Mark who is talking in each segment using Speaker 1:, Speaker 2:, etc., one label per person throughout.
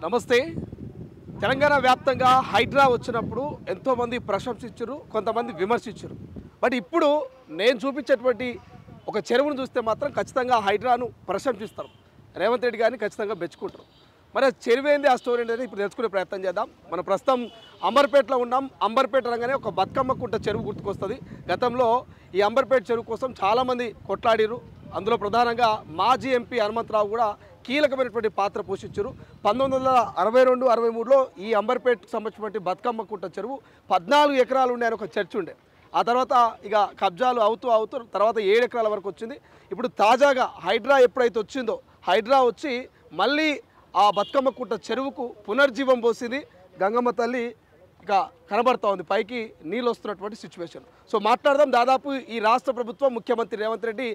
Speaker 1: నమస్తే. తెలంగాణ వ్యాప్తంగా హైడ్రా వచ్చినప్పుడు ఎంతోమంది ప్రశంసించారు, కొంతమంది విమర్శించారు. బట్ ఇప్పుడు నేను చూపించేటువంటి ఒక చెరువును చూస్తే మాత్రం ఖచ్చితంగా హైడ్రాను ప్రశంసిస్తారు. రేవంత్ రెడ్డి గారిని ఖచ్చితంగా మెచ్చుకుంటారు. మరి ఆ చెరువు ఏంది, ఆ స్టోరీ ఏంటి ఇప్పుడు తెలుసుకునే ప్రయత్నం చేద్దాం. మనం ప్రస్తుతం అంబర్పేటలో ఉన్నాం. అంబర్పేట అనగానే ఒక బతుకమ్మ కుంట చెరువు గుర్తుకొస్తుంది. గతంలో ఈ అంబర్పేట చెరువు కోసం చాలామంది కొట్లాడిరు. అందులో ప్రధానంగా మాజీ ఎంపీ హనుమంతరావు కూడా కీలకమైనటువంటి పాత్ర పోషించారు. 1962-63లో ఈ అంబర్పేటకు సంబంధించినటువంటి బతుకమ్మ కుంట చెరువు 14 ఎకరాలు ఉండే ఒక చర్చ్ ఉండే. ఆ తర్వాత ఇక కబ్జాలు అవుతూ తర్వాత 7 ఎకరాల వరకు వచ్చింది. ఇప్పుడు తాజాగా హైడ్రా ఎప్పుడైతే వచ్చిందో, హైడ్రా వచ్చి మళ్ళీ ఆ బతుకమ్మ కుంట చెరువుకు పునర్జీవం పోసింది. గంగమ్మ తల్లి ఇక కనబడతా ఉంది, పైకి నీళ్ళు వస్తున్నటువంటి సిచ్యువేషన్. సో మాట్లాడదాం. దాదాపు ఈ రాష్ట్ర ప్రభుత్వం, ముఖ్యమంత్రి రేవంత్ రెడ్డి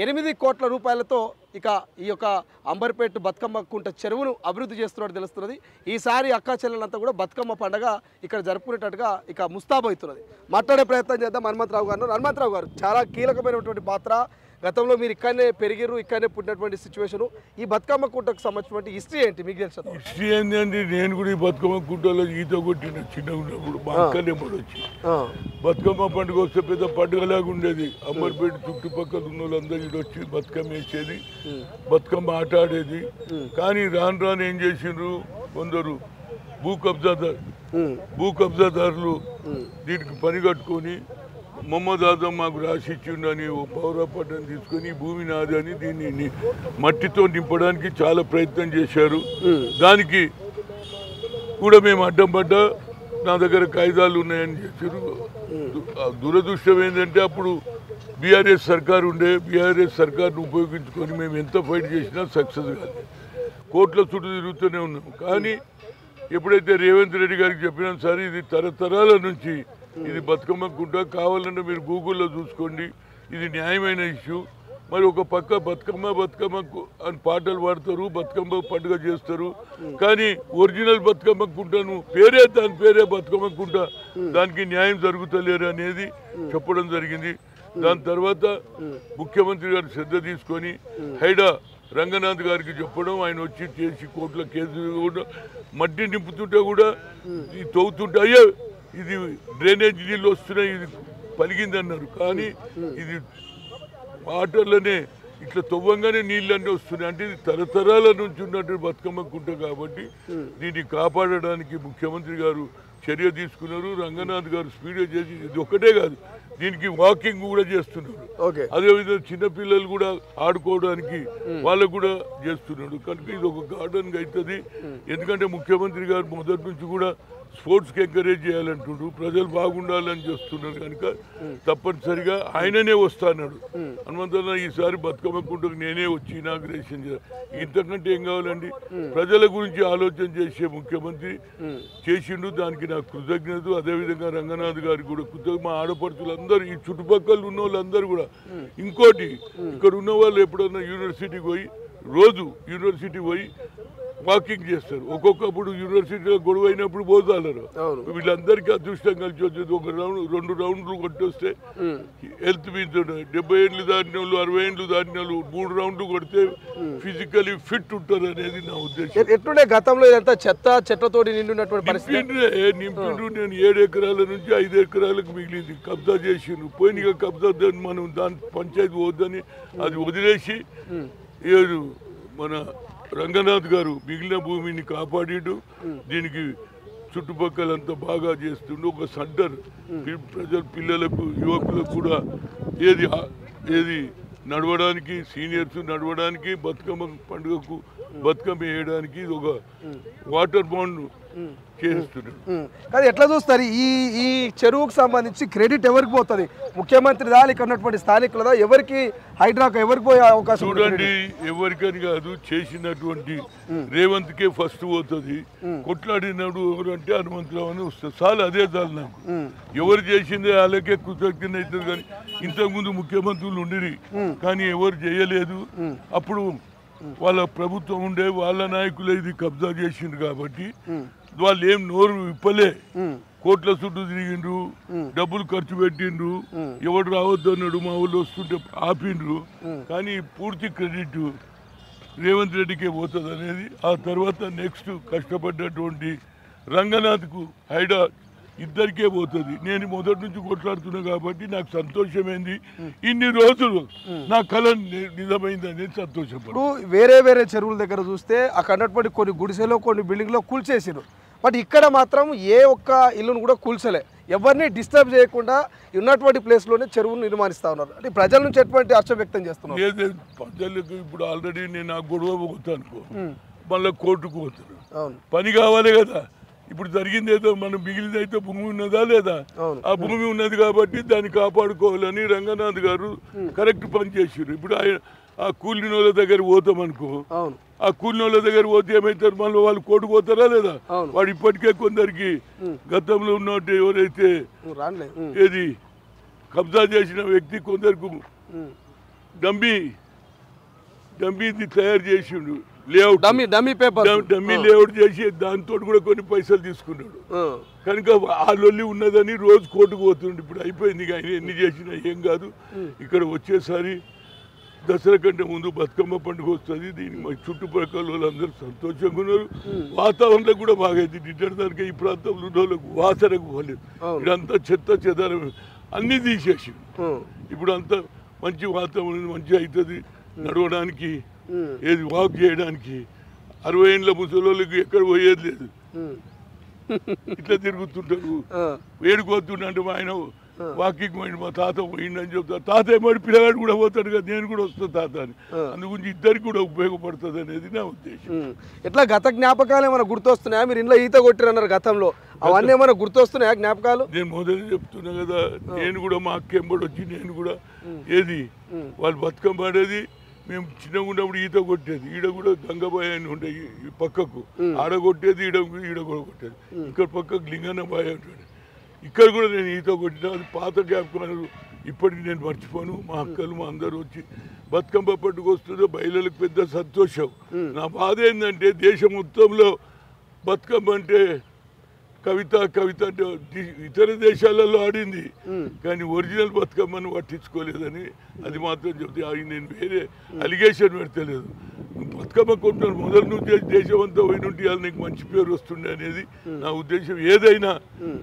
Speaker 1: 8 కోట్ల రూపాయలతో ఇక ఈ యొక్క అంబర్పేట బతుకమ్మ కుంట చెరువును అభివృద్ధి చేస్తున్నట్టు తెలుస్తున్నది. ఈసారి అక్కా చెల్లెలంతా కూడా బతుకమ్మ పండుగ ఇక్కడ జరుపుకునేటట్టుగా ఇక ముస్తాబవుతున్నది. మాట్లాడే ప్రయత్నం చేద్దాం హనుమంతరావు గారు. హనుమంతరావు గారు, చాలా కీలకమైనటువంటి పాత్ర. గతంలో మీరు ఇక్కడనే పెరిగిరు, ఇక్కడనే పుట్టినటువంటి సిచ్యువేషను. ఈ బతుకమ్మ కుంటకు సంబంధించినటువంటి హిస్టరీ ఏంటి మీకు తెలుసు?
Speaker 2: హిస్టరీ ఏంటంటే, నేను కూడా ఈ బతుకమ్మ కుంటలో ఈత కొట్టిన చిన్నగా ఉన్నప్పుడు. మా అక్కనే వచ్చి బతుకమ్మ పండుగ వస్తే పెద్ద పండుగలాగా ఉండేది. అంబర్పేట చుట్టుపక్కల ఉన్న వాళ్ళందరూ ఇటు వచ్చి బతుకమ్మ వేసేది, బతుకమ్మ ఆట ఆడేది. కానీ రాను రాను ఏం చేసిండ్రు, కొందరు భూ కబ్జాదారులు దీనికి పని కట్టుకొని మొహమ్మద్ ఆజం మాకు రాసిచ్చిండని ఓ పౌరపట్టం తీసుకొని భూమి నాది అని దీన్ని మట్టితో నింపడానికి చాలా ప్రయత్నం చేశారు. దానికి కూడా మేము అడ్డం పడ్డా, నా దగ్గర కాయిదాలు ఉన్నాయని చెప్పారు. దురదృష్టం ఏంటంటే, అప్పుడు బీఆర్ఎస్ సర్కారు ఉండే. బీఆర్ఎస్ సర్కారును ఉపయోగించుకొని మేము ఎంత ఫైట్ చేసినా సక్సెస్ కాదు. కోర్టుల చుట్టూ తిరుగుతూనే ఉన్నాం. కానీ ఎప్పుడైతే రేవంత్ రెడ్డి గారికి చెప్పినాం, సార్ ఇది తరతరాల నుంచి ఇది బతుకమ్మ కుంట, కావాలంటే మీరు గూగుల్లో చూసుకోండి, ఇది న్యాయమైన ఇష్యూ. మరి ఒక పక్క బతుకమ్మ అని పాటలు పాడతారు, బతుకమ్మ పండుగ చేస్తారు. కానీ ఒరిజినల్ బతుకమ్మ కుంటను దాని పేరే బతుకమ్మ కుంట, దానికి న్యాయం జరుగుతలేరు అనేది చెప్పడం జరిగింది. దాని తర్వాత ముఖ్యమంత్రి గారు శ్రద్ధ తీసుకొని హైడా రంగనాథ్ గారికి చెప్పడం, ఆయన వచ్చి చేసి కోర్టులో కేసు కూడా మట్టి నింపుతుంటే కూడా ఇది తవ్వుతుంటే, అయ్యో ఇది డ్రైనేజ్ నీళ్ళు వస్తున్నాయి, ఇది పలిగిందన్నారు. కానీ ఇది వాటర్లోనే ఇట్లా తవ్వంగానే నీళ్ళన్నీ వస్తున్నాయి. అంటే ఇది తరతరాల నుంచి ఉన్నట్టు బతుకమ్మ కుంట కాబట్టి దీన్ని కాపాడడానికి ముఖ్యమంత్రి గారు చర్య తీసుకున్నారు. రంగనాథ్ గారు స్పీడ్గా చేసి, ఇది ఒకటే కాదు, దీనికి వాకింగ్ కూడా చేస్తున్నారు. అదేవిధంగా చిన్నపిల్లలు కూడా ఆడుకోవడానికి వాళ్ళకు కూడా చేస్తున్నాడు. కనుక ఇది ఒక గార్డెన్గా అవుతుంది. ఎందుకంటే ముఖ్యమంత్రి గారు మొదటి నుంచి కూడా స్పోర్ట్స్కి ఎంకరేజ్ చేయాలంటున్నారు, ప్రజలు బాగుండాలని చేస్తున్నారు. కనుక తప్పనిసరిగా ఆయననే వస్తాడు. హనుమంతరావు ఈసారి బతుకమ్మ కుంటకు నేనే వచ్చి ఇనాగ్రేషన్ ఇంతకంటే ఏం కావాలండి? ప్రజల గురించి ఆలోచన చేసే ముఖ్యమంత్రి చేసిండు, దానికి నాకు కృతజ్ఞత. అదేవిధంగా రంగనాథ్ గారికి కూడా కృతజ్ఞత. మా ఆడపడుచులందరూ, ఈ చుట్టుపక్కల ఉన్న వాళ్ళందరూ కూడా. ఇంకోటి, ఇక్కడ ఉన్న వాళ్ళు ఎప్పుడన్నా యూనివర్సిటీకి పోయి వాకింగ్ చేస్తారు. ఒక్కొక్కప్పుడు యూనివర్సిటీలో గొడవ అయినప్పుడు పోతారు. వీళ్ళందరికీ అదృష్టం కలిసి వచ్చేది. ఒక రౌండ్ 2 రౌండ్లు కొట్టొస్తే హెల్త్ మీద 70 ఏళ్ళు దాటిన వాళ్ళు, 60 ఏళ్ళు దాటిన వాళ్ళు 3 రౌండ్లు కొడితే ఫిజికలీ ఫిట్ ఉంటారు అనేది నా ఉద్దేశం.
Speaker 1: ఎట్లుండే గతంలో ఇదంతా చెత్తతోటి నిండినటువంటి
Speaker 2: నింపిండ్రు. నేను 7 ఎకరాల నుంచి 5 ఎకరాలకు మిగిలింది కబ్జా చేసిండ్రు. పోయిన కబ్జా మనం దాని పంచాయతీ వద్దని అది వదిలేసి మన రంగనాథ్ గారు మిగిలిన భూమిని కాపాడిడు. దీనికి చుట్టుపక్కలంతా బాగా చేస్తుండు. ఒక సెంటర్ పిల్లలకు, యువకులకు కూడా ఏది నడవడానికి, సీనియర్స్ నడవడానికి, బతుకమ్మ పండుగకు బతుకమ్మ వేయడానికి ఇది ఒక వాటర్ బాండ్ చేస్తున్నాడు.
Speaker 1: కానీ ఎట్లా చూస్తారు ఈ చెరువుకు సంబంధించి క్రెడిట్ ఎవరికి పోతుంది? ముఖ్యమంత్రి దా, ఇక్కడ ఉన్నటువంటి స్థానికులదా, ఎవరికి హైడ్రాకు ఎవరికి పోయే అవకాశం?
Speaker 2: చూడండి, ఎవరికని కాదు, చేసినటువంటి రేవంత్కే ఫస్ట్ పోతుంది. కొట్లాడినాడు ఎవరు అంటే హనుమంతరావు అని వస్తుంది. చాలు, అదే చాలు నాకు. ఎవరు చేసిందే వాళ్ళకే కృతజ్ఞత అవుతుంది. కానీ ఇంతకుముందు ముఖ్యమంత్రులు ఉండిరి, కానీ ఎవరు చేయలేదు. అప్పుడు వాళ్ళ ప్రభుత్వం ఉండే, వాళ్ళ నాయకులు ఇది కబ్జా చేసిండ్రు కాబట్టి వాళ్ళు ఏం నోరు విప్పలే. కోట్ల చుట్టూ తిరిగిండ్రు, డబ్బులు ఖర్చు పెట్టిండ్రు, ఎవడు రావద్దు అన్నాడు, మా ఊళ్ళో వస్తుంటే ఆపిండ్రు. కానీ పూర్తి క్రెడిట్ రేవంత్ రెడ్డికే పోతుంది అనేది. ఆ తర్వాత నెక్స్ట్ కష్టపడ్డటువంటి రంగనాథ్కు హైడా ఇద్దరికే పోతుంది. నేను మొదటి నుంచి కొట్లాడుతున్నా కాబట్టి నాకు సంతోషమైంది. ఇన్ని రోజులు నా కళ నిజమైంది అనేది సంతోషపడు.
Speaker 1: ఇప్పుడు వేరే వేరే చెరువుల దగ్గర చూస్తే అక్కడ ఉన్నటువంటి కొన్ని గుడిసెలో కొన్ని బిల్డింగ్లో కూల్చేసారు. బట్ ఇక్కడ మాత్రం ఏ ఒక్క ఇల్లును కూడా కూల్చలే, ఎవరిని డిస్టర్బ్ చేయకుండా ఉన్నటువంటి ప్లేస్లోనే చెరువును నిర్మాణిస్తూ ఉన్నారు. అంటే ప్రజల నుంచి ఎటువంటి హర్షం వ్యక్తం చేస్తున్నారు.
Speaker 2: లేదు ప్రజలకు ఇప్పుడు ఆల్రెడీ నేను ఆ గొడవ పోతాను, మళ్ళీ కోర్టుకు పోతాను.
Speaker 1: అవును,
Speaker 2: పని కావాలి కదా. ఇప్పుడు జరిగింది ఏదో మనం మిగిలింది అయితే భూమి ఉన్నదా లేదా, ఆ భూమి ఉన్నది కాబట్టి దాన్ని కాపాడుకోవాలని రంగనాథ్ గారు కరెక్ట్ పని చేసారు. ఇప్పుడు ఆ కూలిన వాళ్ళ దగ్గర పోతాం అనుకో, ఆ కూలిన వాళ్ళ దగ్గర పోతే ఏమవుతారు, మళ్ళీ వాళ్ళు కోర్టు పోతారా లేదా. వాడు ఇప్పటికే కొందరికి గతంలో ఉన్నట్టు ఎవరైతే ఏది కబ్జా చేసిన వ్యక్తి కొందరికి డమ్మీది తయారు చేసిండు, లేఅవుట్ డమ్మీ లేఅవుట్ చేసి దాంతో కూడా కొన్ని పైసలు తీసుకున్నాడు. కనుక ఆ లొల్లి ఉన్నదని రోజు కోర్టుకు పోతుండే. ఇప్పుడు అయిపోయింది, ఆయన ఎన్ని చేసినా ఏం కాదు. ఇక్కడ వచ్చేసారి దసరా కంటే ముందు బతుకమ్మ పండుగ వస్తుంది. దీనికి మా చుట్టుపక్కల వాళ్ళందరూ సంతోషంగా ఉన్నారు. వాతావరణం కూడా బాగైంది. నిన్నటిదానికి ఈ ప్రాంతంలో ఉన్న వాళ్ళకు వాసనకు పోలేదు. ఇదంతా చెత్త చెదారం అన్నీ తీసేసి ఇప్పుడు అంతా మంచి వాతావరణం మంచిగా అవుతుంది. నడవడానికి ఏది వాక్ చేయడానికి 60 ఏళ్ళ ముసలోళ్ళకి ఎక్కడ పోయేది లేదు. ఇట్లా తిరుగుతుంటారు. వేడుకోతుంటే అంటే ఆయన వాకింగ్ పోయింది, మా తాత పోయిండని చెప్తారు. తాత ఏమో పిల్లగాడు కూడా పోతాడు కదా, నేను కూడా వస్తాను తాత అని. అందుగురించి ఇద్దరికి కూడా ఉపయోగపడుతుంది అనేది నా ఉద్దేశం.
Speaker 1: ఎట్లా గత జ్ఞాపకాలు ఏమైనా గుర్తొస్తున్నాయా? మీరు ఇంట్లో ఈత కొట్టిరన్నారు గతంలో, అవన్నీ ఏమైనా గుర్తొస్తున్నాయా జ్ఞాపకాలు?
Speaker 2: నేను మొదలు చెప్తున్నా కదా, నేను కూడా మా అక్క ఎంబడి వచ్చి నేను కూడా ఏది వాళ్ళు బతుకమ్మ ఆడేది, మేము చిన్నగా ఉన్నప్పుడు ఈత కొట్టేది. ఈడ కూడా గంగబాయ్ అని ఉండే పక్కకు, ఆడ కొట్టేది, ఈడ కూడా కొట్టేది. ఇక్కడ పక్కకు లింగన్న బాయ్ ఉంటాడు. ఇక్కడ కూడా నేను ఈత కొట్టిన, అది పాత జ్ఞాపకాలు ఇప్పటికి నేను మర్చిపోను. మా అక్కలు మా అందరూ వచ్చి బతుకమ్మ పండుగ వస్తుందో మహిళలకు పెద్ద సంతోషం. నా బాధ ఏంటంటే దేశం మొత్తంలో బతుకమ్మ అంటే కవిత అంటే ఇతర దేశాలలో ఆడింది, కానీ ఒరిజినల్ బతుకమ్మను పట్టించుకోలేదని అది మాత్రం చెప్తే నేను వేరే అలిగేషన్ పెడతలేదు. బతుకమ్మ కొంటున్నాను మొదలు నుంచి దేశం అంతా పోయినట్టు ఇవాళ నీకు మంచి పేరు వస్తుండే అనేది నా ఉద్దేశం. ఏదైనా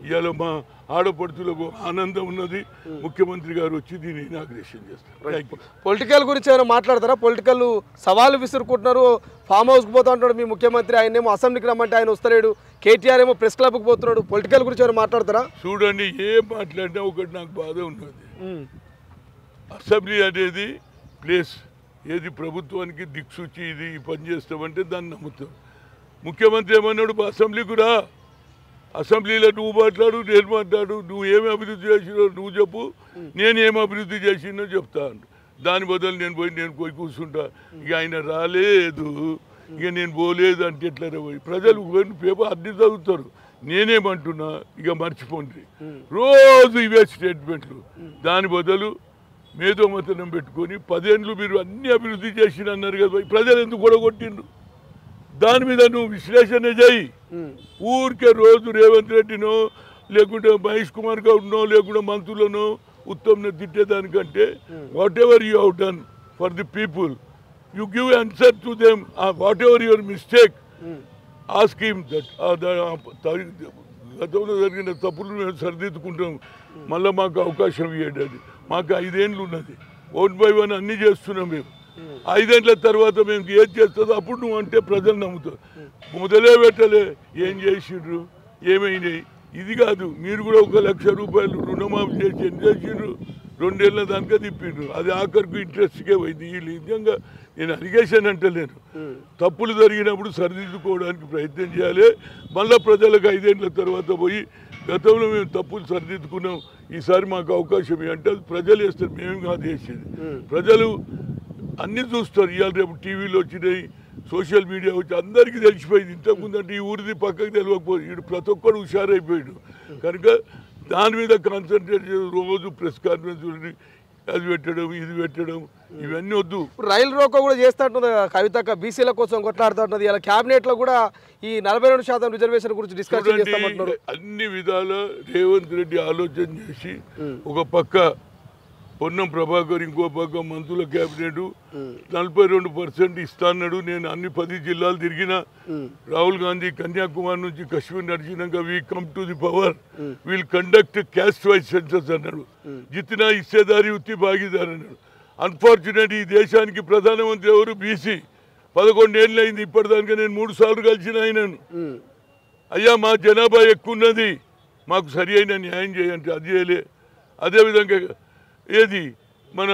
Speaker 2: ఇవాళ మా ఆడపడుతులకు ఆనందం ఉన్నది. ముఖ్యమంత్రి గారు వచ్చి దీన్ని ఇనాగ్రేషన్ చేస్తారు.
Speaker 1: పొలిటికల్ గురించి ఏమైనా మాట్లాడతారా? పొలిటికల్ సవాళ్ళు విసురుకుంటున్నారు. ఫామ్ హౌస్కి పోతా ఉంటాడు మీ ముఖ్యమంత్రి, ఆయన ఏమో అసెంబ్లీకి రమ్మంటే ఆయన వస్తలేడు. కేటీఆర్ ఏమో ప్రెస్ క్లబ్కి పోతున్నాడు. పొలిటికల్ గురించి ఏమైనా మాట్లాడతారా?
Speaker 2: చూడండి, ఏం మాట్లాడినా ఒకటి నాకు బాధ ఉన్నది. అసెంబ్లీ అనేది ప్లేస్ ఏది ప్రభుత్వానికి దిక్సూచి, ఇది పని చేస్తామంటే దాన్ని నమ్ముతాం. ముఖ్యమంత్రి ఏమన్నాడు, అసెంబ్లీకి రా, అసెంబ్లీలో నువ్వు మాట్లాడు, నేను మాట్లాడు, నువ్వు ఏమి అభివృద్ధి చేసినో నువ్వు చెప్పు, నేను ఏమి అభివృద్ధి చేసినో చెప్తాను. దాని బదులు నేను పోయి కూర్చుంటా. ఇక ఆయన రాలేదు, ఇక నేను పోలేదు అంటే ఎట్లా పోయి ప్రజలు పేపర్ అన్ని చదువుతారు. నేనేమంటున్నా, ఇక మర్చిపోండి, రోజు ఇవే స్టేట్మెంట్లు. దాని బదులు మేధోమతనం పెట్టుకొని 10 ఏళ్ళు మీరు అన్ని అభివృద్ధి చేసిన అన్నారు కదా, ప్రజలు ఎందుకు కూడగొట్టిండ్రు దాని మీద నువ్వు విశ్లేషణ చేయి. ఊరికే రోజు రేవంత్ రెడ్డినో లేకుంటే మహేష్ కుమార్ గౌడ్నో లేకుంటే మంత్రులనో ఉత్తమ్ను తిట్టేదానికంటే whatever you have done for the people you give answer to them. Whatever your mistake ask him that. గతంలో జరిగిన తప్పులు మేము సరిదిద్దుకుంటాం, మళ్ళీ మాకు అవకాశం ఇవ్వండి. మాకు 5 ఏళ్ళు ఉన్నది, 1 by 1 అన్నీ చేస్తున్నాం. మేము 5 ఏళ్ళ తర్వాత మేము ఏది చేస్తుందో అప్పుడు నువ్వు అంటే ప్రజలు నమ్ముతారు. మొదలే పెట్టలే, ఏం చేసిండ్రు, ఏమైనాయి, ఇది కాదు. మీరు కూడా 1 లక్ష రూపాయలు రుణమాఫీ చేసి ఏం చేసిండ్రు, 2 ఏళ్ళ దానికే తిప్పిండ్రు. అది ఆఖరికి ఇంట్రెస్ట్కే పోయింది. వీళ్ళు నిజంగా నేను అలిగేషన్ అంటలేను, తప్పులు జరిగినప్పుడు సరిదిద్దుకోవడానికి ప్రయత్నం చేయాలి. మళ్ళీ ప్రజలకు 5 ఏళ్ళ తర్వాత పోయి గతంలో మేము తప్పులు సరిదిద్దుకున్నాం, ఈసారి మాకు అవకాశం అంటే అది ప్రజలు వేస్తారు, మేము కాదు వేసేది. ప్రజలు అన్నీ చూస్తారు. ఇవాళ రేపు టీవీలో వచ్చినాయి, సోషల్ మీడియా వచ్చి అందరికీ తెలిసిపోయింది. ఇంతకుముందు అంటే ఈ ఊరిది పక్కకు తెలియకపోయింది, వీడు ప్రతి ఒక్కరు హుషారైపోయాడు. కనుక దాని మీద కాన్సన్ట్రేట్ చేసి రోజు ప్రెస్ కాన్ఫరెన్స్ అది పెట్టడం, ఇది పెట్టడం, ఇవన్నీ వద్దు.
Speaker 1: రైలు రోకో కూడా చేస్తుంటుంది కవితక్క, బీసీల కోసం కొట్లాడుతుంటుంది. ఇలా క్యాబినెట్లో కూడా ఈ 42% రిజర్వేషన్ గురించి డిస్కషన్ చేస్తామంటున్నారు.
Speaker 2: అన్ని విధాల రేవంత్ రెడ్డి ఆలోచన చేసి ఒక పక్క పొన్నం ప్రభాకర్ ఇంకో పక్క మంత్రుల క్యాబినెట్ 42% ఇస్తా అన్నాడు. నేను అన్ని 10 జిల్లాలు తిరిగిన. రాహుల్ గాంధీ కన్యాకుమారి నుంచి కశ్మీర్ నడిచినాక we come to the power will conduct caste wise census అన్నాడు. జిత్నా హిస్సేదారి ఉత్తి భాగీదార్ అన్నాడు. అన్ఫార్చునేట్ ఈ దేశానికి ప్రధానమంత్రి ఎవరు? బీసీ. 11 ఏళ్ళు అయింది ఇప్పటిదానిక నేను 3 సార్లు కలిసిన ఆయనను. అయ్యా మా జనాభా ఎక్కువ ఉన్నది, మాకు సరి అయిన న్యాయం చేయంటే అది చేయలే. అదేవిధంగా ఏది మన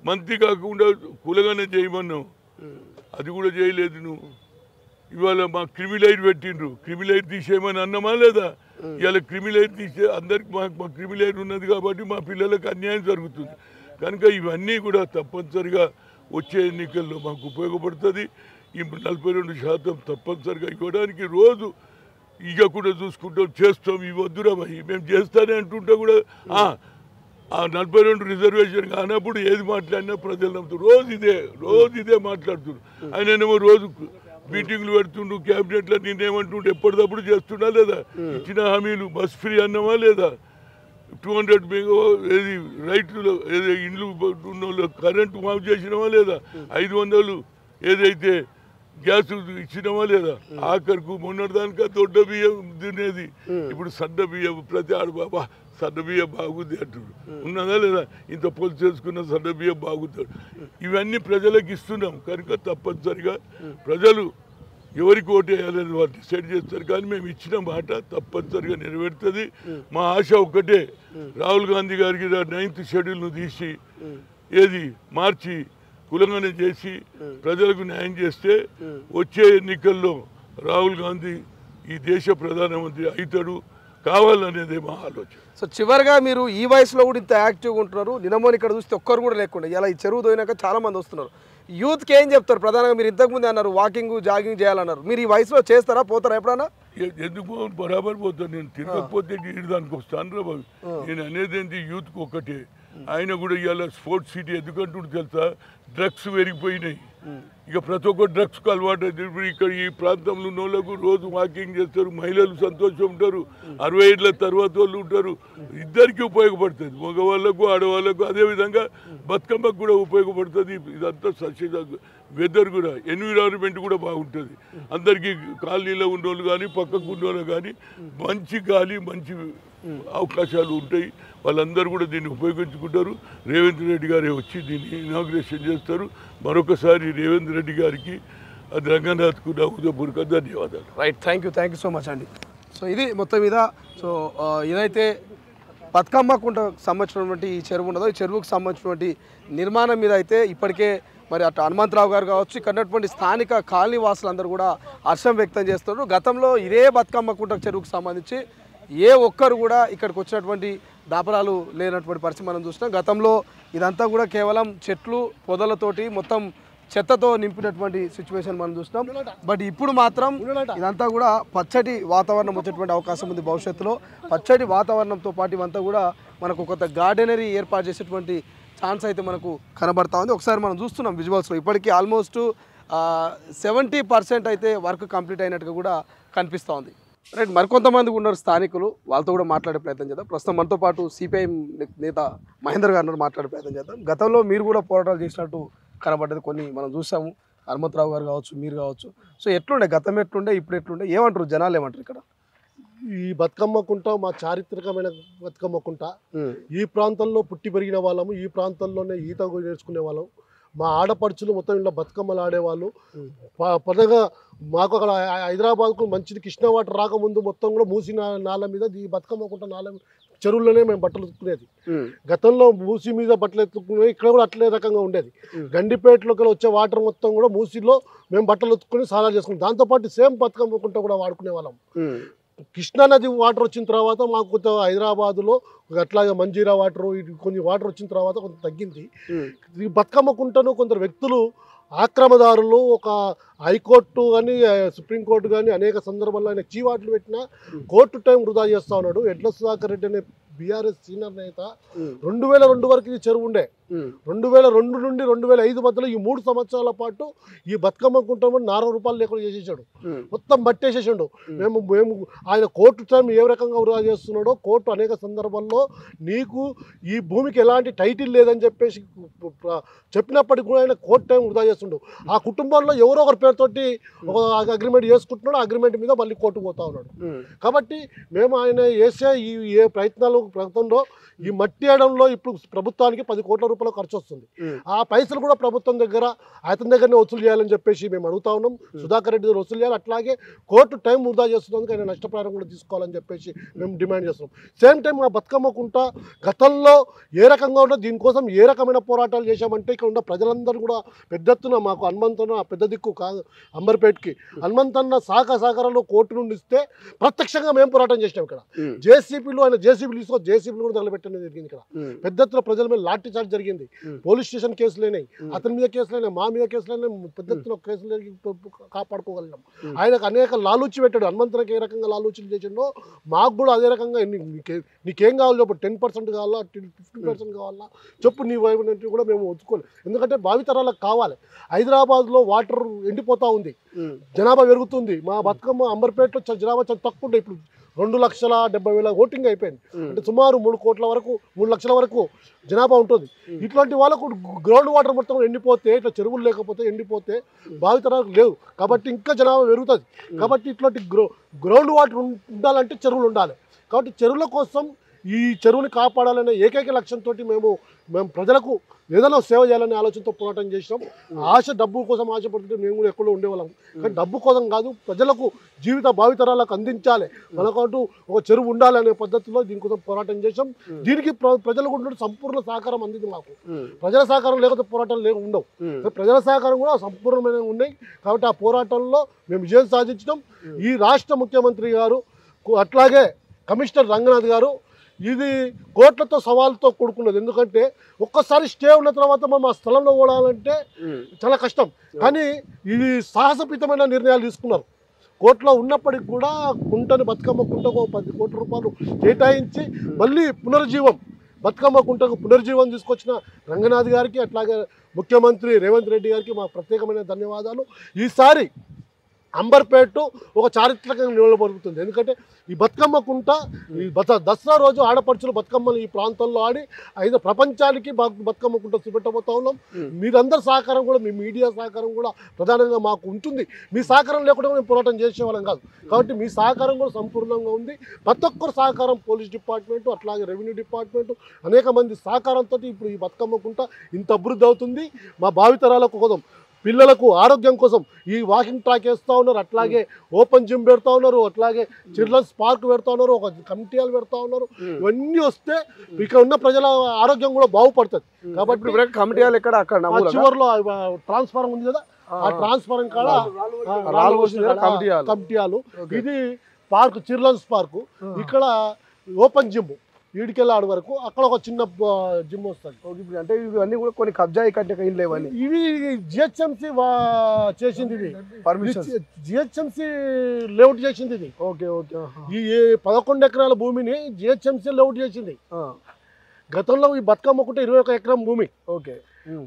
Speaker 2: మంత్రి కాకుండా కులగానే చేయమన్నావు, అది కూడా చేయలేదు నువ్వు. ఇవాళ మా క్రిమిలైట్ పెట్టిండ్రు, క్రిమిలైట్ తీసేయమని అన్నమా లేదా? ఇవాళ క్రిమిలైట్ తీసే అందరికి మా క్రిమిలైట్ ఉన్నది కాబట్టి మా పిల్లలకు అన్యాయం జరుగుతుంది. కనుక ఇవన్నీ కూడా తప్పనిసరిగా వచ్చే ఎన్నికల్లో మాకు ఉపయోగపడుతుంది. ఈ 42% తప్పనిసరిగా ఇవ్వడానికి రోజు ఇక కూడా చూసుకుంటాం, చేస్తాం. ఇవి వద్దురా మేము చేస్తానే అంటుంటే కూడా ఆ 42 రిజర్వేషన్ కానప్పుడు ఏది మాట్లాడినా ప్రజలు నమ్ముతారు. రోజు ఇదే మాట్లాడుతున్నారు. ఆయనేమో రోజు మీటింగ్లు పెడుతుండు, క్యాబినెట్లో నేనేమంటుండే ఎప్పటికప్పుడు చేస్తున్నా లేదా? ఇచ్చిన హామీలు బస్ ఫ్రీ అన్నమా లేదా? 200 ఏది రైతులు ఏదో ఇండ్లు ఉన్న కరెంటు మాఫ్ చేసినామా లేదా? 500 ఏదైతే గ్యాస్ ఇచ్చినామా లేదా? ఆఖరికి మొన్నటిదానిక దొడ్డ బియ్యం తినేది, ఇప్పుడు సన్న బియ్యం ప్రతి ఆడు బాబా సన్న బియ్యం బాగుంది అంటుడు. ఉన్నదా లేదా? ఇంత పొలు చేసుకున్న సన్న బియ్యం బాగుతాడు. ఇవన్నీ ప్రజలకు ఇస్తున్నాం కనుక తప్పనిసరిగా ప్రజలు ఎవరికి ఓటు వేయాలని వాళ్ళు డిసైడ్ చేస్తారు. కానీ మేము ఇచ్చిన మాట తప్పనిసరిగా నెరవేరుతుంది. మా ఆశ ఒక్కటే, రాహుల్ గాంధీ గారికి 9th షెడ్యూల్ను తీసి ఏది మార్చి కులంగానే చేసి ప్రజలకు న్యాయం చేస్తే వచ్చే ఎన్నికల్లో రాహుల్ గాంధీ ఈ దేశ ప్రధానమంత్రి అవుతాడు కావాలనేదే మా ఆలోచన.
Speaker 1: సో చివరిగా మీరు ఈ వయసులో కూడా ఇంత యాక్టివ్గా ఉంటున్నారు. నినమోని ఇక్కడ చూస్తే ఒక్కరు కూడా లేకుండా ఇలా ఈ చెరువు దోయినాక చాలా మంది వస్తున్నారు. యూత్కి ఏం చెప్తారు? ప్రధానంగా మీరు ఇంతకుముందే అన్నారు వాకింగ్ జాగింగ్ చేయాలన్నారు. మీరు ఈ వయసులో చేస్తారా? పోతారా ఎప్పుడన్నా?
Speaker 2: ఎందుకు బరాబర్ పోతాను. నేను తిరగకపోతే దానికి వస్తాను రా బాబు. నేను అనేది ఏంటి, యూత్కి ఒక్కటే. ఆయన కూడా ఇవాళ స్పోర్ట్స్ సిటీ ఎందుకంటుంటే తెలుసా? డ్రగ్స్ పెరిగిపోయినాయి. ఇక ప్రతి ఒక్క డ్రగ్స్కి అలవాటు అయితే ఇక్కడ ఈ ప్రాంతంలో ఉన్న వాళ్ళకు రోజు వాకింగ్ చేస్తారు, మహిళలు సంతోషం ఉంటారు, 60 ఏళ్ళ తర్వాత వాళ్ళు ఉంటారు. ఇద్దరికి ఉపయోగపడుతుంది, మగవాళ్ళకు ఆడవాళ్ళకు. అదేవిధంగా బతుకమ్మకు కూడా ఉపయోగపడుతుంది. ఇదంతా వెదర్ కూడా ఎన్విరాన్మెంట్ కూడా బాగుంటుంది. అందరికీ కాలనీలో ఉన్నోళ్ళు కానీ పక్కకు ఉన్నోళ్ళు కానీ మంచి గాలి మంచి అవకాశాలు ఉంటాయి. వాళ్ళందరూ కూడా దీన్ని ఉపయోగించుకుంటారు. రేవంత్ రెడ్డి గారే వచ్చి దీన్ని ఇనాగ్రేషన్ చేస్తారు. మరొకసారి రేవంత్ రెడ్డి గారికి అది రంగనాథ్కు నా హృదయపూర్వక ధన్యవాదాలు.
Speaker 1: Right, thank you so much అండి. సో ఇది మొత్తం మీద సో ఏదైతే బతుకమ్మకుంటకు సంబంధించినటువంటి ఈ చెరువు ఉన్నదో ఈ చెరువుకు సంబంధించినటువంటి నిర్మాణం మీద అయితే ఇప్పటికే మరి అటు హనుమంతరావు గారు కావచ్చు, ఇక్కడ ఉన్నటువంటి స్థానిక కాలనీ వాసులందరూ కూడా హర్షం వ్యక్తం చేస్తున్నారు. గతంలో ఇదే బతుకమ్మకుంట చెరువుకు సంబంధించి ఏ ఒక్కరు కూడా ఇక్కడికి వచ్చినటువంటి దాపరాలు లేనటువంటి పరిస్థితి మనం చూసినాం. గతంలో ఇదంతా కూడా కేవలం చెట్లు పొదలతోటి మొత్తం చెత్తతో నింపినటువంటి సిచ్యువేషన్ మనం చూసినాం. బట్ ఇప్పుడు మాత్రం ఇదంతా కూడా పచ్చటి వాతావరణం వచ్చేటువంటి అవకాశం ఉంది. భవిష్యత్తులో పచ్చటి వాతావరణంతో పాటు ఇవంతా కూడా మనకు కొత్త గార్డెనరీ ఏర్పాటు చేసేటువంటి ఛాన్స్ అయితే మనకు కనబడతా ఉంది. ఒకసారి మనం చూస్తున్నాం విజువల్స్లో ఇప్పటికీ ఆల్మోస్ట్ 70% అయితే వర్క్ కంప్లీట్ అయినట్టుగా కూడా కనిపిస్తూ ఉంది. రైట్, మరికొంతమంది ఉన్నారు స్థానికులు, వాళ్ళతో కూడా మాట్లాడే ప్రయత్నం చేద్దాం. ప్రస్తుతం మనతో పాటు సిపిఐ నేత మహేందర్ గారు మాట్లాడే ప్రయత్నం చేద్దాం. గతంలో మీరు కూడా పోరాటాలు చేసినట్టు కనబడ్డది, కొన్ని మనం చూసాము. హనుమంతరావు గారు కావచ్చు, మీరు కావచ్చు. సో ఎట్లుండే, గతం ఎట్లుండే, ఇప్పుడు ఎట్లుండే, ఏమంటారు జనాలు, ఏమంటారు ఇక్కడ?
Speaker 3: ఈ బతుకమ్మకుంట మా చారిత్రకమైన బతుకమ్మకుంట. ఈ ప్రాంతంలో పుట్టి పెరిగిన వాళ్ళము, ఈ ప్రాంతంలోనే ఈత నేర్చుకునే వాళ్ళం. మా ఆడపడుచులు మొత్తం ఇలా బతుకమ్మలు ఆడేవాళ్ళు. పదగా మాకు అక్కడ హైదరాబాద్కు మంచిది కృష్ణ వాటర్ రాకముందు మొత్తం కూడా మూసి నాల మీద ఈ బతుకమ్మకుంట నాల చెరువుల్లోనే మేము బట్టలు ఉతుక్కునేది. గతంలో మూసి మీద బట్టలు ఎత్తుకునేది, ఇక్కడ కూడా అట్లే రకంగా ఉండేది. గండిపేటలోకి వచ్చే వాటర్ మొత్తం కూడా మూసిలో మేము బట్టలు ఉతుక్కుని స్నానాలు చేసుకున్నాం. దాంతోపాటు సేమ్ బతుకమ్మకుంట కూడా వాడుకునే వాళ్ళం. కృష్ణానది వాటర్ వచ్చిన తర్వాత మాకు కొంత హైదరాబాదులో అట్లాగే మంజీరా వాటర్ కొన్ని వాటర్ వచ్చిన తర్వాత కొంత తగ్గింది. ఈ బతుకమ్మకుంటను కొందరు వ్యక్తులు ఆక్రమదారులు ఒక హైకోర్టు కానీ సుప్రీంకోర్టు కానీ అనేక సందర్భాల్లో ఆయన చీవాట్లు పెట్టినా కోర్టు టైం వృధా చేస్తూ ఉన్నాడు. ఎడ్ల సుధాకర్ రెడ్డి అనే బీఆర్ఎస్ సీనియర్ నేత 2002 వరకు ఈ చెరువు ఉండే. 2002 నుండి 2005 మధ్యలో ఈ 3 సంవత్సరాల పాటు ఈ బతుకమ్మ కుంటమని ₹4 లేకుండా చేసేసాడు. మొత్తం బట్టేసేసాడు. మేము ఆయన కోర్టు టైం ఏ రకంగా వృధా చేస్తున్నాడో, కోర్టు అనేక సందర్భాల్లో నీకు ఈ భూమికి ఎలాంటి టైటిల్ లేదని చెప్పేసి చెప్పినప్పటికీ కూడా ఆయన కోర్టు టైం వృధా చేస్తుండు. ఆ కుటుంబంలో ఎవరో ఒకరి పేరుతోటి ఒక అగ్రిమెంట్ చేసుకుంటున్నాడు. అగ్రిమెంట్ మీద మళ్ళీ కోర్టుకు పోతా ఉన్నాడు. కాబట్టి మేము ఆయన వేసే ఏ ప్రభుత్వంలో ఈ మట్టి వేయడంలో ఇప్పుడు ప్రభుత్వానికి ₹10 కోట్ల ఖర్చు వస్తుంది. ఆ పైసలు కూడా ప్రభుత్వం దగ్గర అతని దగ్గరనే వసూలు చేయాలని చెప్పేసి మేము అడుగుతా ఉన్నాం. సుధాకర్ రెడ్డి దగ్గర వసూలు చేయాలి. అట్లాగే కోర్టు టైం వృధా చేస్తున్నందుకు ఆయన నష్టపరిహారం కూడా తీసుకోవాలని చెప్పేసి మేము డిమాండ్ చేస్తున్నాం. సేమ్ టైం మా బతుకమ్మ కుంట గతంలో ఏ రకంగా ఉందో దీనికోసం ఏ రకమైన పోరాటాలు చేశామంటే ఇక్కడ ఉన్న ప్రజలందరూ కూడా పెద్ద ఎత్తున మాకు హనుమంతన్న పెద్ద దిక్కు అంబర్పేట్కి హనుమంతన్న సహకారంలో కోర్టు నుండి ఇస్తే ప్రత్యక్షంగా మేము పోరాటం చేసినాం. ఇక్కడ జేసీపీలు ఆయన జేసీబీలు తీసుకో జేసీబీలు కూడా తగలబెట్టడం జరిగింది. ఇక్కడ పెద్ద ఎత్తున ప్రజల మీద లాఠీ చార్జ్ జరిగింది. పోలీస్ స్టేషన్ కేసులేనాయి, అతని మీద కేసులైనాయి, మా మీద కేసులైనా పెద్ద ఎత్తున కేసులు జరిగి కాపాడుకోగలిగినాం. ఆయనకు అనేక లాలూచి పెట్టాడు. హనుమంతనకి ఏ రకంగా లాలూచులు చేసిండో మాకు కూడా అదే రకంగా నీకేం కావాలి చెప్పు, 10% కావాలా 50% కావాలా చెప్పు, నీ వైపు కూడా మేము ఒప్పుకోలేదు. ఎందుకంటే భావితరాలకు కావాలి. హైదరాబాద్లో వాటర్ ఎండిపోతూ ఉంది, జనాభా పెరుగుతుంది. మా బతుకమ్మ అంబర్పేటలో జనాభా చాలా తక్కువ ఉండే. ఇప్పుడు 2,70,000 ఓటింగ్ అయిపోయింది. అంటే సుమారు 3 లక్షల వరకు జనాభా ఉంటుంది. ఇట్లాంటి వాళ్ళకు గ్రౌండ్ వాటర్ మొత్తం ఎండిపోతే, ఇట్లా చెరువులు లేకపోతే ఎండిపోతే భావితరాలకు లేవు. కాబట్టి ఇంకా జనాభా పెరుగుతుంది. కాబట్టి ఇట్లాంటి గ్రౌండ్ వాటర్ ఉండాలంటే చెరువులు ఉండాలి. కాబట్టి చెరువుల కోసం ఈ చెరువుని కాపాడాలనే ఏకైక లక్ష్యంతో మేము ప్రజలకు ఏదైనా సేవ చేయాలనే ఆలోచనతో పోరాటం చేసినాం. డబ్బు కోసం ఆశపడుతుంటే మేము కూడా ఎక్కడో ఉండేవాళ్ళం. కానీ డబ్బు కోసం కాదు, ప్రజలకు భావితరాలకు అందించాలి, మనకంటూ ఒక చెరువు ఉండాలనే పద్ధతిలో దీనికోసం పోరాటం చేసాం. దీనికి ప్రజల కూడా సంపూర్ణ సహకారం అందింది మాకు. ప్రజల సహకారం లేకపోతే పోరాటాలు ఉండవు. ప్రజల సహకారం కూడా సంపూర్ణమైన ఉన్నాయి. కాబట్టి ఆ పోరాటంలో మేము విజయం సాధించడం. ఈ రాష్ట్ర ముఖ్యమంత్రి గారు అట్లాగే కమిషనర్ రంగనాథ్ గారు ఇది కోట్లతో సవాల్తో కూడుకున్నది. ఎందుకంటే ఒక్కసారి స్టే ఉన్న తర్వాత మనం ఆ స్థలంలో ఓడాలంటే చాలా కష్టం. కానీ ఇది సాహసపీతమైన నిర్ణయాలు తీసుకున్నారు. కోర్టులో ఉన్నప్పటికి కూడా కుంటని బతుకమ్మ కుంటకు ₹10 కోట్ల కేటాయించి మళ్ళీ బతుకమ్మ కుంటకు పునర్జీవం తీసుకొచ్చిన రంగనాథ్ గారికి అట్లాగే ముఖ్యమంత్రి రేవంత్ రెడ్డి గారికి మా ప్రత్యేకమైన ధన్యవాదాలు. ఈసారి అంబర్పేట ఒక చారిత్రకంగా నిలబడుతుంది. ఎందుకంటే ఈ బతుకమ్మ కుంట ఈ దసరా రోజు ఆడపడుచులు బతుకమ్మలు ఈ ప్రాంతంలో ఆడి ప్రపంచానికి బతుకమ్మ కుంట చూపెట్టబోతా ఉన్నాం. మీరందరి సహకారం కూడా, మీ మీడియా సహకారం కూడా ప్రధానంగా మాకు ఉంటుంది. మీ సహకారం లేకుండా మేము పోరాటం చేసేవాళ్ళం కాదు. కాబట్టి మీ సహకారం కూడా సంపూర్ణంగా ఉంది. ప్రతి ఒక్కరు సహకారం, పోలీస్ డిపార్ట్మెంటు అట్లాగే రెవెన్యూ డిపార్ట్మెంటు అనేక మంది సహకారంతో ఇప్పుడు ఈ బతుకమ్మ కుంట ఇంత అభివృద్ధి అవుతుంది. మా భావితరాలకు కోసం, పిల్లలకు ఆరోగ్యం కోసం ఈ వాకింగ్ ట్రాక్ వేస్తూ ఉన్నారు. అట్లాగే ఓపెన్ జిమ్ పెడతా ఉన్నారు. అట్లాగే చిల్డ్రన్స్ పార్క్ పెడతా ఉన్నారు. ఒక కమిటీలు పెడతా ఉన్నారు. ఇవన్నీ వస్తే ఇక్కడ ఉన్న ప్రజల ఆరోగ్యం కూడా బాగుపడుతుంది. కాబట్టి
Speaker 1: కమిటీలు ఎక్కడ అక్కడ
Speaker 3: చివరిలో ట్రాన్స్ఫారం ఉంది కదా, ఆ ట్రాన్స్ఫారం కాడ కమిటీలు. ఇది పార్క్, చిల్డ్రన్స్ పార్కు. ఇక్కడ ఓపెన్ జిమ్ ఈడికెళ్ళి ఆడ వరకు అక్కడ ఒక చిన్న జిమ్ వస్తుంది.
Speaker 1: అంటే ఇవన్నీ కూడా కొన్ని కబ్జా కట్టే లేవని
Speaker 3: ఇవి జిహెచ్ఎంసీ చేసింది. ఇది జిహెచ్ఎంసీ లేఅవుట్ చేసింది. ఇది ఈ 11 ఎకరాల భూమిని జిహెచ్ఎంసీ లేఅవుట్ చేసింది. గతంలో ఈ బతుకమ్మ కుంట 21 ఎకరం భూమి.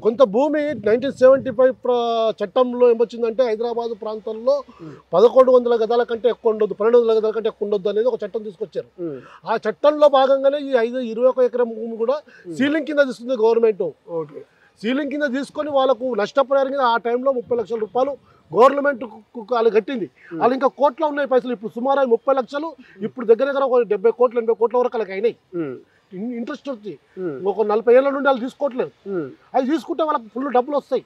Speaker 3: కొంత భూమి 1975 చట్టంలో ఏమొచ్చిందంటే హైదరాబాద్ ప్రాంతంలో 1100 గదాల కంటే ఎక్కువ ఉండొద్దు, 1200 గదాల కంటే ఎక్కువ ఉండొద్దు అనేది ఒక చట్టం తీసుకొచ్చారు. ఆ చట్టంలో భాగంగానే ఈ 21 ఎకరం భూమి కూడా సీలింగ్ కింద తీసుకుంది గవర్నమెంట్. సీలింగ్ కింద తీసుకొని వాళ్ళకు నష్టపరిహారం కింద ఆ టైంలో ₹30 లక్షలు గవర్నమెంట్ వాళ్ళు కట్టింది. వాళ్ళు ఇంకా కోట్ల ఉన్నాయి పైసలు. ఇప్పుడు సుమారు 30 లక్షలు ఇప్పుడు దగ్గర ఒక 70 కోట్లు 80 కోట్ల వరకు వాళ్ళకి అయినాయి. ఇంట్రెస్ట్ వచ్చి ఒక 40 ఏళ్ళ నుండి వాళ్ళు తీసుకోవట్లేదు. అది తీసుకుంటే వాళ్ళకి ఫుల్ డబ్బులు వస్తాయి.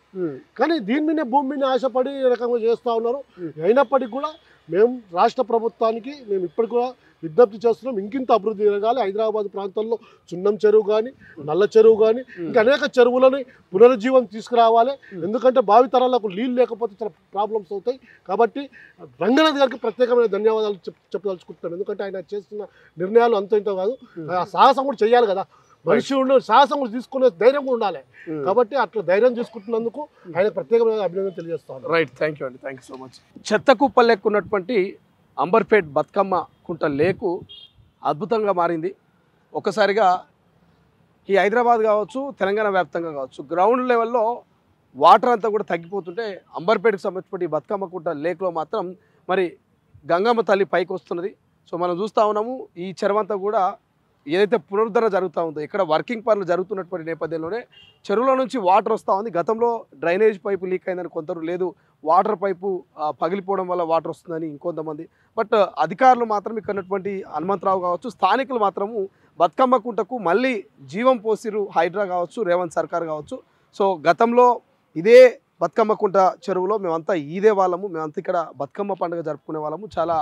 Speaker 3: కానీ దీని మీద భూమి మీద ఆశపడి ఈ రకంగా చేస్తూ ఉన్నారు. అయినప్పటికీ కూడా మేము రాష్ట్ర ప్రభుత్వానికి ఇప్పటికి కూడా విజ్ఞప్తి చేస్తున్నాం. ఇంకింత అభివృద్ధి జరగాలి. హైదరాబాద్ ప్రాంతంలో చున్నం చెరువు కానీ, నల్ల చెరువు కానీ, ఇంకా అనేక చెరువులని పునరుజ్జీవం తీసుకురావాలి. ఎందుకంటే భావితరాలకు నీళ్ళు లేకపోతే చాలా ప్రాబ్లమ్స్ అవుతాయి. కాబట్టి రంగనాథ్ గారికి ప్రత్యేకమైన ధన్యవాదాలు చెప్పదలుచుకుంటున్నాం. ఎందుకంటే ఆయన చేస్తున్న నిర్ణయాలు అంత ఇంత కాదు, సాహసం కూడా చేయాలి కదా. మనిషి సాహసం కూడా తీసుకునే ధైర్యం కూడా ఉండాలి. కాబట్టి అట్లా ధైర్యం తీసుకుంటున్నందుకు ఆయన ప్రత్యేకమైన అభినందన తెలియజేస్తాను.
Speaker 1: రైట్, థ్యాంక్ యూ అండి, థ్యాంక్ యూ సో మచ్. చెత్త కుప్పలెక్కున్నటువంటి అంబర్పేట్ బతుకమ్మ కుంట లేకు అద్భుతంగా మారింది. ఒక్కసారిగా ఈ హైదరాబాద్ కావచ్చు, తెలంగాణ వ్యాప్తంగా కావచ్చు, గ్రౌండ్ లెవెల్లో వాటర్ అంతా కూడా తగ్గిపోతుంటే అంబర్పేటకు సంబంధించిన బతుకమ్మ కుంట లేక్లో మాత్రం మరి గంగమ్మ తల్లి పైకి వస్తున్నది. సో మనం చూస్తూ ఉన్నాము ఈ చెరువంతా కూడా ఏదైతే పునరుద్ధరణ జరుగుతూ ఉందో ఇక్కడ వర్కింగ్ పనులు జరుగుతున్నటువంటి నేపథ్యంలోనే చెరువుల నుంచి వాటర్ వస్తూ ఉంది. గతంలో డ్రైనేజ్ పైపు లీక్ అయిందని కొందరు, లేదు వాటర్ పైపు పగిలిపోవడం వల్ల వాటర్ వస్తుందని ఇంకొంతమంది. బట్ అధికారులు మాత్రం ఇక్కడ ఉన్నటువంటి హనుమంతరావు కావచ్చు, స్థానికులు మాత్రము బతుకమ్మ కుంటకు మళ్ళీ జీవం పోసిరు. హైడ్రా కావచ్చు, రేవంత్ సర్కార్ కావచ్చు. సో గతంలో ఇదే బతుకమ్మ కుంట చెరువులో మేమంతా ఈదే వాళ్ళము, మేమంతా ఇక్కడ బతుకమ్మ పండుగ జరుపుకునే వాళ్ళము. చాలా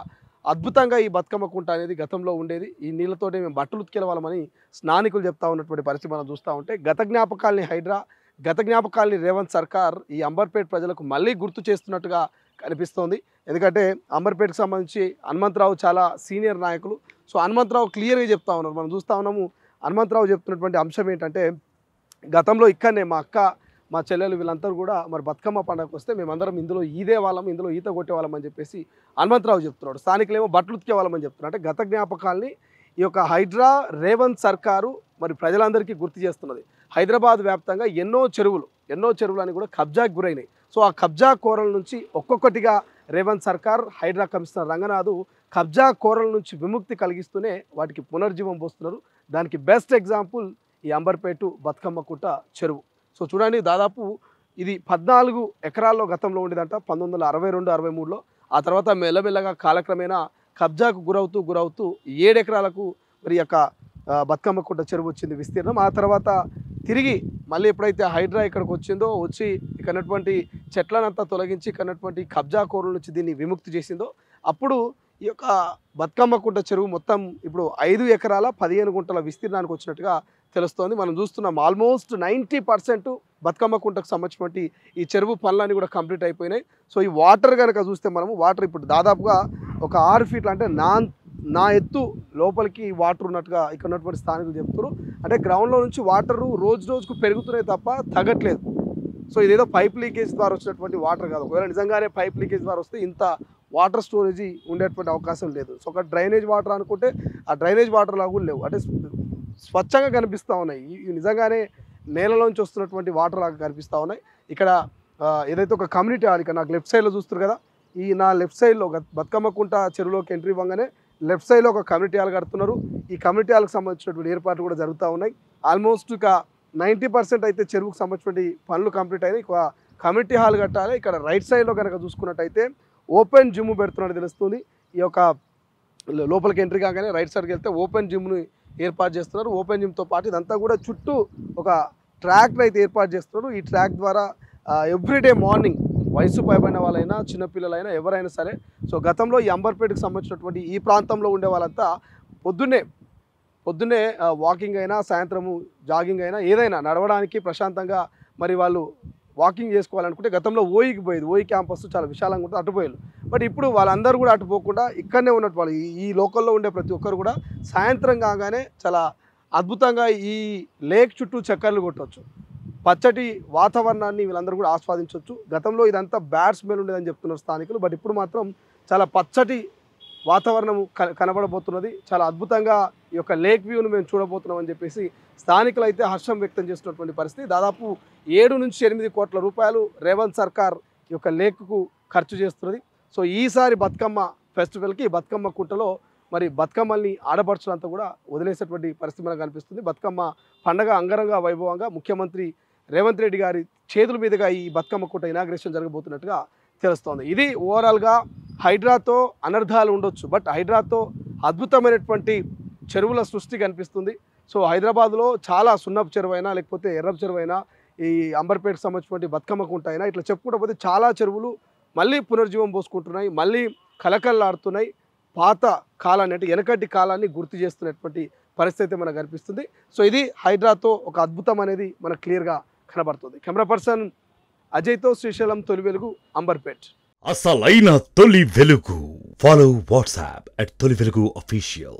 Speaker 1: అద్భుతంగా ఈ బతుకమ్మ కుంట అనేది గతంలో ఉండేది. ఈ నీళ్ళతోనే మేము బట్టలు ఉతికే వాళ్ళమని స్నానికులు చెప్తా ఉన్నటువంటి పరిస్థితి మనం చూస్తూ ఉంటే గత జ్ఞాపకాల్ని హైడ్రా, గత జ్ఞాపకాల్ని రేవంత్ సర్కార్ ఈ అంబర్పేట ప్రజలకు మళ్ళీ గుర్తు చేస్తున్నట్టుగా కనిపిస్తోంది. ఎందుకంటే అంబర్పేటకు సంబంధించి హనుమంతరావు చాలా సీనియర్ నాయకులు. సో హనుమంతరావు క్లియర్గా చెప్తా ఉన్నారు. మనం చూస్తూ ఉన్నాము హనుమంతరావు చెప్తున్నటువంటి అంశం ఏంటంటే గతంలో ఇక్కడనే మా అక్క, మా చెల్లెలు వీళ్ళందరూ కూడా మరి బతుకమ్మ పండుగకు వస్తే మేమందరం ఇందులో ఈదే వాళ్ళం, ఇందులో ఈత కొట్టే వాళ్ళం అని చెప్పేసి హనుమంతరావు చెప్తున్నాడు. స్థానికులేమో బట్టలు ఉతికే వాళ్ళమని చెప్తున్నారు. అంటే గత జ్ఞాపకాల్ని ఈ యొక్క హైడ్రా, రేవంత్ సర్కారు మరి ప్రజలందరికీ గుర్తు చేస్తున్నది. హైదరాబాద్ వ్యాప్తంగా ఎన్నో చెరువులు అని కూడా కబ్జాకు గురైనాయి. సో ఆ కబ్జా కోరల నుంచి ఒక్కొక్కటిగా రేవంత్ సర్కార్, హైడ్రా కమిషనర్ రంగనాథు కబ్జా కోరల నుంచి విముక్తి కలిగిస్తూనే వాటికి పునర్జీవం పోస్తున్నారు. దానికి బెస్ట్ ఎగ్జాంపుల్ ఈ అంబర్పేట బతుకమ్మ కుంట చెరువు. సో చూడండి, దాదాపు ఇది 14 ఎకరాల్లో గతంలో ఉండేదంట 1962-63లో. ఆ తర్వాత మెల్లమెల్లగా కాలక్రమేణా కబ్జాకు గురవుతూ 7 ఎకరాలకు మరి యొక్క బతుకమ్మ కుంట చెరువు వచ్చింది విస్తీర్ణం. ఆ తర్వాత తిరిగి మళ్ళీ ఎప్పుడైతే హైడ్రా ఇక్కడికి వచ్చిందో, వచ్చి ఇక్కడటువంటి చెట్లనంతా తొలగించి ఇక్కడటువంటి కబ్జా కోరుల నుంచి దీన్ని విముక్తి చేసిందో, అప్పుడు ఈ యొక్క బతుకమ్మ కుంట చెరువు మొత్తం ఇప్పుడు 5 ఎకరాల 15 గుంటల విస్తీర్ణానికి వచ్చినట్టుగా తెలుస్తోంది. మనం చూస్తున్నాం ఆల్మోస్ట్ 90% బతుకమ్మ కుంటకు సంబంధించినటువంటి ఈ చెరువు పనులన్నీ కూడా కంప్లీట్ అయిపోయినాయి. సో ఈ వాటర్ కనుక చూస్తే మనము వాటర్ ఇప్పుడు దాదాపుగా ఒక 6 ఫీట్లు, అంటే నా ఎత్తు లోపలికి వాటర్ ఉన్నట్టుగా ఇక్కడ ఉన్నటువంటి స్థానికులు చెప్తున్నారు. అంటే గ్రౌండ్లో నుంచి వాటరు రోజుకు పెరుగుతున్నాయి తప్ప తగ్గట్లేదు. సో ఇదేదో పైప్ లీకేజ్ ద్వారా వచ్చినటువంటి వాటర్ కాదు. ఒకవేళ నిజంగానే పైప్ లీకేజ్ ద్వారా వస్తే ఇంత వాటర్ స్టోరేజీ ఉండేటువంటి అవకాశం లేదు. సో ఒక డ్రైనేజ్ వాటర్ అనుకుంటే ఆ డ్రైనేజ్ వాటర్ లాగా లేవు, అంటే స్వచ్ఛంగా కనిపిస్తూ ఉన్నాయి. నిజంగానే నేలలోంచి వస్తున్నటువంటి వాటర్ లాగా కనిపిస్తూ ఉన్నాయి. ఇక్కడ ఏదైతే ఒక కమ్యూనిటీ హాల్, ఇక్కడ నాకు లెఫ్ట్ సైడ్లో చూస్తారు కదా, ఈ నా లెఫ్ట్ సైడ్లో బతుకమ్మ కుంట చెరువులోకి ఎంట్రీ ఇవ్వగానే లెఫ్ట్ సైడ్లో ఒక కమ్యూనిటీ హాల్ కడుతున్నారు. ఈ కమ్యూనిటీ హాల్కి సంబంధించినటువంటి ఏర్పాట్లు కూడా జరుగుతూ ఉన్నాయి. ఆల్మోస్ట్ ఇక 90% అయితే చెరువుకు సంబంధించినటువంటి పనులు కంప్లీట్ అయినాయి. ఇక కమ్యూనిటీ హాల్ కట్టాలి. ఇక్కడ రైట్ సైడ్లో కనుక చూసుకున్నట్టయితే ఓపెన్ జిమ్ పెడుతున్నట్టు తెలుస్తుంది. ఈ యొక్క లోపలికి ఎంట్రీ కాగానే రైట్ సైడ్కి వెళ్తే ఓపెన్ జిమ్ను ఏర్పాటు చేస్తున్నారు. ఓపెన్ జిమ్తో పాటు ఇదంతా కూడా చుట్టూ ఒక ట్రాక్ను అయితే ఏర్పాటు చేస్తున్నారు. ఈ ట్రాక్ ద్వారా ఎవ్రీడే మార్నింగ్ వయసు పైబడిన వాళ్ళైనా, చిన్నపిల్లలైనా, ఎవరైనా సరే, సో గతంలో ఈ అంబర్పేటకు సంబంధించినటువంటి ఈ ప్రాంతంలో ఉండే వాళ్ళంతా పొద్దున్నే వాకింగ్ అయినా, సాయంత్రము జాగింగ్ అయినా, ఏదైనా నడవడానికి ప్రశాంతంగా మరి వాళ్ళు వాకింగ్ చేసుకోవాలనుకుంటే గతంలో ఓయికి పోయేది. ఓయి క్యాంపస్ చాలా విశాలంగా ఉంటుంది, అటుపోయేది. బట్ ఇప్పుడు వాళ్ళందరూ కూడా అటుపోకుండా ఇక్కడనే ఉన్నట్టు వాళ్ళు ఈ లోకల్లో ఉండే ప్రతి ఒక్కరు కూడా సాయంత్రం కాగానే చాలా అద్భుతంగా ఈ లేక్ చుట్టూ చక్కర్లు కొట్టవచ్చు. పచ్చటి వాతావరణాన్ని వీళ్ళందరూ కూడా ఆస్వాదించవచ్చు. గతంలో ఇదంతా బ్యాడ్ స్మెల్ ఉండేదని చెప్తున్నారు స్థానికులు. బట్ ఇప్పుడు మాత్రం చాలా పచ్చటి వాతావరణం కనబడబోతున్నది. చాలా అద్భుతంగా ఈ యొక్క లేక్ వ్యూను మేము చూడబోతున్నాం అని చెప్పేసి స్థానికులు అయితే హర్షం వ్యక్తం చేస్తున్నటువంటి పరిస్థితి. దాదాపు 7 నుంచి 8 కోట్ల రూపాయలు రేవంత్ సర్కార్ ఈ యొక్క లేక్కు ఖర్చు చేస్తున్నది. సో ఈసారి బతుకమ్మ ఫెస్టివల్కి బతుకమ్మ కుంటలో మరి బతుకమ్మల్ని ఆడపడుచులంతా కూడా వదిలేసేటువంటి పరిస్థితి మనకు కనిపిస్తుంది. బతుకమ్మ పండగ అంగరంగ వైభవంగా ముఖ్యమంత్రి రేవంత్ రెడ్డి గారి చేతుల మీదుగా ఈ బతుకమ్మ కుంట ఇనాగ్రేషన్ జరగబోతున్నట్టుగా తెలుస్తోంది. ఇది ఓవరాల్గా హైడ్రాతో అనర్థాలు ఉండొచ్చు, బట్ హైడ్రాతో అద్భుతమైనటువంటి చెరువుల సృష్టి కనిపిస్తుంది. సో హైదరాబాద్లో చాలా సున్నపు చెరువు అయినా, లేకపోతే ఎర్రపు చెరువు అయినా, ఈ అంబర్పేటకు సంబంధించినటువంటి బతుకమ్మ కుంట అయినా, ఇట్లా చెప్పుకుంటే చాలా చెరువులు మళ్ళీ పునర్జీవం పోసుకుంటున్నాయి, మళ్ళీ కలకల్లాడుతున్నాయి. పాత కాలాన్ని, అంటే వెనకటి కాలాన్ని గుర్తు చేస్తున్నటువంటి పరిస్థితి మనకు కనిపిస్తుంది. సో ఇది హైడ్రాతో ఒక అద్భుతం అనేది మనకు క్లియర్గా కనబడుతుంది. కెమెరా పర్సన్ అజయ్తో శ్రీశైలం, తొలి వెలుగు, అంబర్పేట్.
Speaker 4: అసలైన తొలి వెలుగు. ఫాలో వాట్సాప్ @తొలి వెలుగు official.